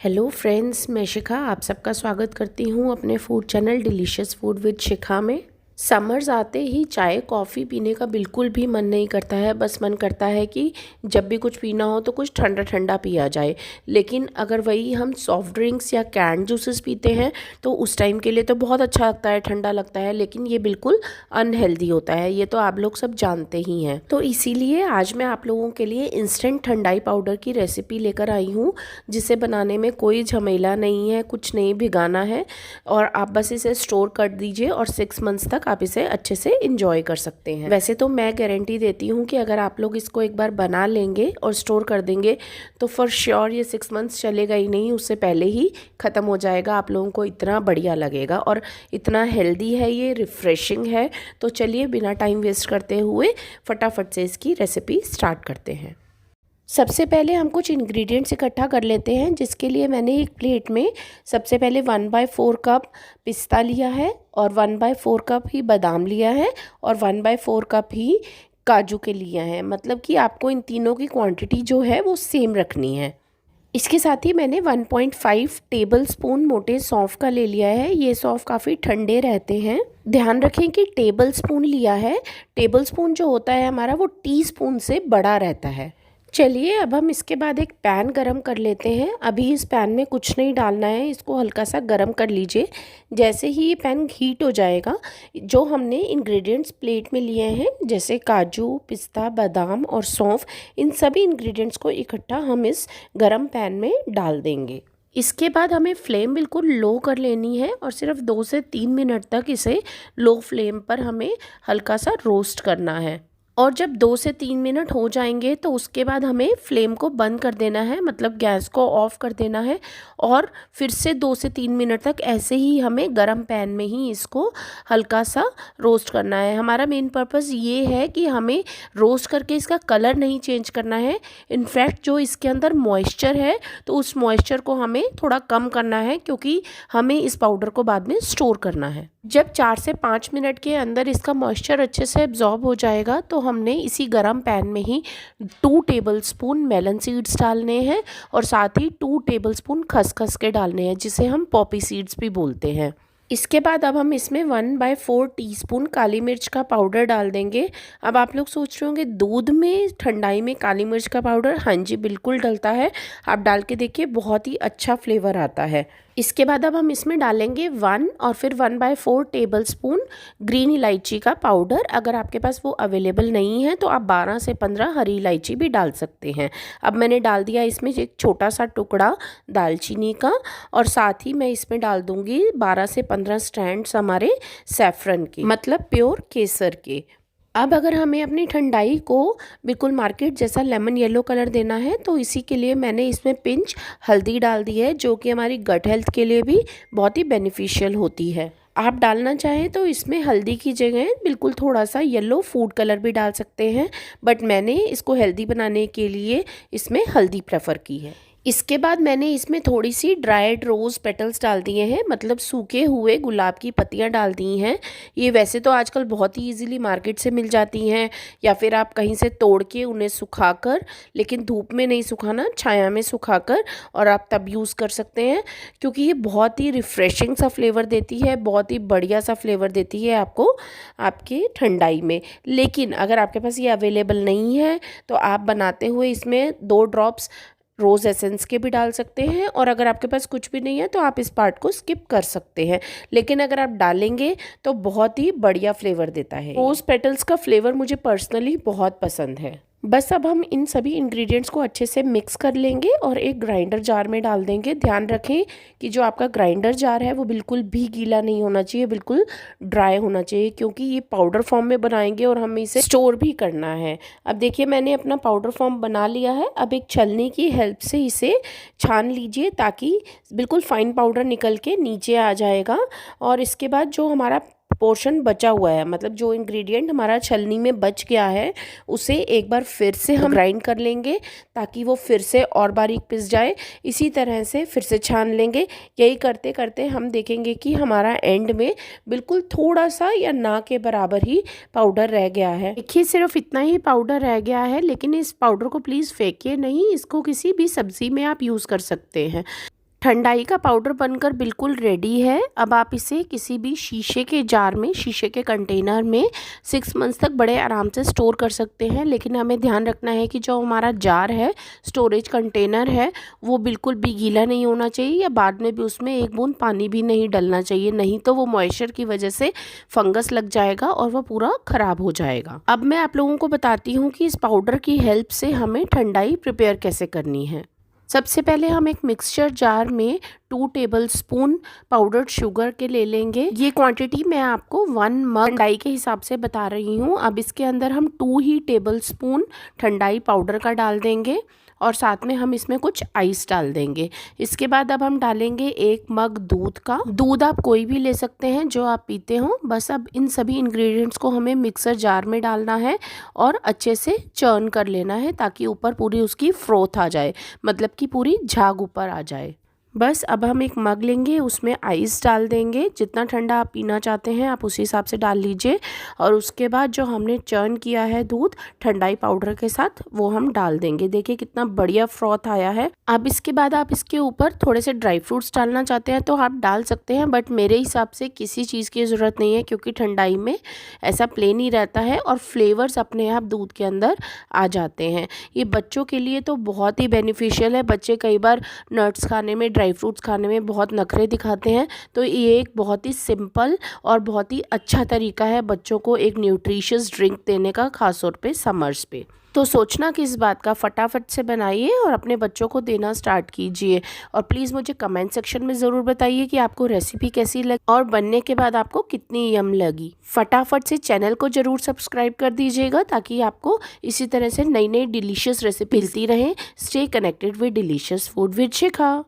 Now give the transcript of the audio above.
Hello friends, मैं शिखा आप सबका स्वागत करती हूँ अपने food channel delicious food with Shikha में। समर्स आते ही चाय कॉफ़ी पीने का बिल्कुल भी मन नहीं करता है। बस मन करता है कि जब भी कुछ पीना हो तो कुछ ठंडा ठंडा पिया जाए। लेकिन अगर वही हम सॉफ्ट ड्रिंक्स या कैंड जूसेस पीते हैं तो उस टाइम के लिए तो बहुत अच्छा लगता है, ठंडा लगता है, लेकिन ये बिल्कुल अनहेल्दी होता है। ये तो आप लोग सब जानते ही हैं। तो इसीलिए आज मैं आप लोगों के लिए इंस्टेंट ठंडाई पाउडर की रेसिपी लेकर आई हूँ, जिसे बनाने में कोई झमेला नहीं है, कुछ नहीं भिगाना है और आप बस इसे स्टोर कर दीजिए और 6 मंथ्स तक आप इसे अच्छे से इंजॉय कर सकते हैं। वैसे तो मैं गारंटी देती हूँ कि अगर आप लोग इसको एक बार बना लेंगे और स्टोर कर देंगे तो फॉर श्योर ये 6 मंथ्स चलेगा ही नहीं, उससे पहले ही ख़त्म हो जाएगा। आप लोगों को इतना बढ़िया लगेगा और इतना हेल्दी है, ये रिफ़्रेशिंग है। तो चलिए बिना टाइम वेस्ट करते हुए फटाफट से इसकी रेसिपी स्टार्ट करते हैं। सबसे पहले हम कुछ इंग्रेडिएंट्स इकट्ठा कर लेते हैं, जिसके लिए मैंने एक प्लेट में सबसे पहले 1/4 कप पिस्ता लिया है और 1/4 कप ही बादाम लिया है और 1/4 कप ही काजू के लिया है। मतलब कि आपको इन तीनों की क्वांटिटी जो है वो सेम रखनी है। इसके साथ ही मैंने 1.5 टेबल स्पून मोटे सौंफ का ले लिया है। ये सौंफ काफ़ी ठंडे रहते हैं। ध्यान रखें कि टेबल स्पून लिया है। टेबल स्पून जो होता है हमारा वो टी स्पून से बड़ा रहता है। चलिए अब हम इसके बाद एक पैन गरम कर लेते हैं। अभी इस पैन में कुछ नहीं डालना है, इसको हल्का सा गरम कर लीजिए। जैसे ही ये पैन हीट हो जाएगा, जो हमने इंग्रेडिएंट्स प्लेट में लिए हैं जैसे काजू, पिस्ता, बादाम और सौंफ, इन सभी इंग्रेडिएंट्स को इकट्ठा हम इस गरम पैन में डाल देंगे। इसके बाद हमें फ्लेम बिल्कुल लो कर लेनी है और सिर्फ 2 से 3 मिनट तक इसे लो फ्लेम पर हमें हल्का सा रोस्ट करना है। और जब 2 से 3 मिनट हो जाएंगे तो उसके बाद हमें फ्लेम को बंद कर देना है, मतलब गैस को ऑफ कर देना है और फिर से 2 से 3 मिनट तक ऐसे ही हमें गरम पैन में ही इसको हल्का सा रोस्ट करना है। हमारा मेन पर्पस ये है कि हमें रोस्ट करके इसका कलर नहीं चेंज करना है। इनफैक्ट जो इसके अंदर मॉइस्चर है तो उस मॉइस्चर को हमें थोड़ा कम करना है, क्योंकि हमें इस पाउडर को बाद में स्टोर करना है। जब 4 से 5 मिनट के अंदर इसका मॉइस्चर अच्छे से एब्जॉर्ब हो जाएगा तो हमने इसी गरम पैन में ही 2 टेबलस्पून मेलन सीड्स डालने हैं और साथ ही 2 टेबलस्पून खसखस के डालने हैं, जिसे हम पॉपी सीड्स भी बोलते हैं। इसके बाद अब हम इसमें 1/4 टीस्पून काली मिर्च का पाउडर डाल देंगे। अब आप लोग सोच रहे होंगे दूध में ठंडाई में काली मिर्च का पाउडर? हाँ जी, बिल्कुल डलता है। आप डाल के देखिए, बहुत ही अच्छा फ्लेवर आता है। इसके बाद अब हम इसमें डालेंगे 1 और फिर 1/4 टेबलस्पून ग्रीन इलायची का पाउडर। अगर आपके पास वो अवेलेबल नहीं है तो आप 12 से 15 हरी इलायची भी डाल सकते हैं। अब मैंने डाल दिया इसमें एक छोटा सा टुकड़ा दालचीनी का और साथ ही मैं इसमें डाल दूंगी 12 से 15 स्टैंड्स हमारे सैफरन के, मतलब प्योर केसर के। अब अगर हमें अपनी ठंडाई को बिल्कुल मार्केट जैसा लेमन येलो कलर देना है तो इसी के लिए मैंने इसमें पिंच हल्दी डाल दी है, जो कि हमारी गट हेल्थ के लिए भी बहुत ही बेनिफिशियल होती है। आप डालना चाहें तो इसमें हल्दी की जगह बिल्कुल थोड़ा सा येलो फूड कलर भी डाल सकते हैं, बट मैंने इसको हेल्दी बनाने के लिए इसमें हल्दी प्रेफर की है। इसके बाद मैंने इसमें थोड़ी सी ड्राइड रोज़ पेटल्स डाल दिए हैं, मतलब सूखे हुए गुलाब की पत्तियां डाल दी हैं। ये वैसे तो आजकल बहुत ही इजीली मार्केट से मिल जाती हैं, या फिर आप कहीं से तोड़ के उन्हें सुखाकर, लेकिन धूप में नहीं सुखाना, छाया में सुखाकर, और आप तब यूज़ कर सकते हैं, क्योंकि ये बहुत ही रिफ़्रेशिंग सा फ्लेवर देती है, बहुत ही बढ़िया सा फ्लेवर देती है आपको आपके ठंडाई में। लेकिन अगर आपके पास ये अवेलेबल नहीं है तो आप बनाते हुए इसमें 2 ड्रॉप्स रोज़ एसेंस के भी डाल सकते हैं, और अगर आपके पास कुछ भी नहीं है तो आप इस पार्ट को स्किप कर सकते हैं। लेकिन अगर आप डालेंगे तो बहुत ही बढ़िया फ्लेवर देता है। रोज़ पेटल्स का फ्लेवर मुझे पर्सनली बहुत पसंद है। बस अब हम इन सभी इंग्रेडिएंट्स को अच्छे से मिक्स कर लेंगे और एक ग्राइंडर जार में डाल देंगे। ध्यान रखें कि जो आपका ग्राइंडर जार है वो बिल्कुल भी गीला नहीं होना चाहिए, बिल्कुल ड्राई होना चाहिए, क्योंकि ये पाउडर फॉर्म में बनाएंगे और हमें इसे स्टोर भी करना है। अब देखिए, मैंने अपना पाउडर फॉर्म बना लिया है। अब एक छलनी की हेल्प से इसे छान लीजिए ताकि बिल्कुल फाइन पाउडर निकल के नीचे आ जाएगा। और इसके बाद जो हमारा पोर्शन बचा हुआ है, मतलब जो इंग्रेडिएंट हमारा छलनी में बच गया है, उसे एक बार फिर से हम ग्राइंड कर लेंगे ताकि वो फिर से और बारीक पिस जाए। इसी तरह से फिर से छान लेंगे। यही करते करते हम देखेंगे कि हमारा एंड में बिल्कुल थोड़ा सा या ना के बराबर ही पाउडर रह गया है। देखिए, सिर्फ इतना ही पाउडर रह गया है, लेकिन इस पाउडर को प्लीज़ फेंकिए नहीं, इसको किसी भी सब्जी में आप यूज़ कर सकते हैं। ठंडाई का पाउडर बनकर बिल्कुल रेडी है। अब आप इसे किसी भी शीशे के जार में, शीशे के कंटेनर में 6 मंथ्स तक बड़े आराम से स्टोर कर सकते हैं। लेकिन हमें ध्यान रखना है कि जो हमारा जार है, स्टोरेज कंटेनर है, वो बिल्कुल भी गीला नहीं होना चाहिए या बाद में भी उसमें एक बूंद पानी भी नहीं डलना चाहिए, नहीं तो वो मॉइस्चर की वजह से फंगस लग जाएगा और वो पूरा ख़राब हो जाएगा। अब मैं आप लोगों को बताती हूँ कि इस पाउडर की हेल्प से हमें ठंडाई प्रिपेयर कैसे करनी है। सबसे पहले हम एक मिक्सचर जार में 2 टेबलस्पून पाउडर्ड शुगर के ले लेंगे। ये क्वांटिटी मैं आपको 1 मग ठंडाई के हिसाब से बता रही हूँ। अब इसके अंदर हम 2 ही टेबलस्पून ठंडाई पाउडर का डाल देंगे और साथ में हम इसमें कुछ आइस डाल देंगे। इसके बाद अब हम डालेंगे 1 मग दूध का। दूध आप कोई भी ले सकते हैं जो आप पीते हो। बस अब इन सभी इंग्रेडिएंट्स को हमें मिक्सर जार में डालना है और अच्छे से चर्न कर लेना है ताकि ऊपर पूरी उसकी फ्रोथ आ जाए, मतलब कि पूरी झाग ऊपर आ जाए। बस अब हम एक मग लेंगे, उसमें आइस डाल देंगे। जितना ठंडा आप पीना चाहते हैं आप उसी हिसाब से डाल लीजिए। और उसके बाद जो हमने चर्न किया है दूध ठंडाई पाउडर के साथ, वो हम डाल देंगे। देखिए कितना बढ़िया फ्रॉथ आया है। अब इसके बाद आप इसके ऊपर थोड़े से ड्राई फ्रूट्स डालना चाहते हैं तो आप डाल सकते हैं, बट मेरे हिसाब से किसी चीज़ की ज़रूरत नहीं है क्योंकि ठंडाई में ऐसा प्लेन ही रहता है और फ्लेवर्स अपने आप दूध के अंदर आ जाते हैं। ये बच्चों के लिए तो बहुत ही बेनिफिशियल है। बच्चे कई बार नट्स खाने में, ड्राई फ्रूट्स खाने में बहुत नखरे दिखाते हैं, तो ये एक बहुत ही सिंपल और बहुत ही अच्छा तरीका है बच्चों को एक न्यूट्रिशियस ड्रिंक देने का, खासतौर पे समर्स पे। तो सोचना कि इस बात का, फटाफट से बनाइए और अपने बच्चों को देना स्टार्ट कीजिए। और प्लीज़ मुझे कमेंट सेक्शन में ज़रूर बताइए कि आपको रेसिपी कैसी लगी और बनने के बाद आपको कितनी यम लगी। फटाफट से चैनल को ज़रूर सब्सक्राइब कर दीजिएगा ताकि आपको इसी तरह से नई नई डिलीशियस रेसिपी मिलती रहे। Stay connected with delicious food with Shikha.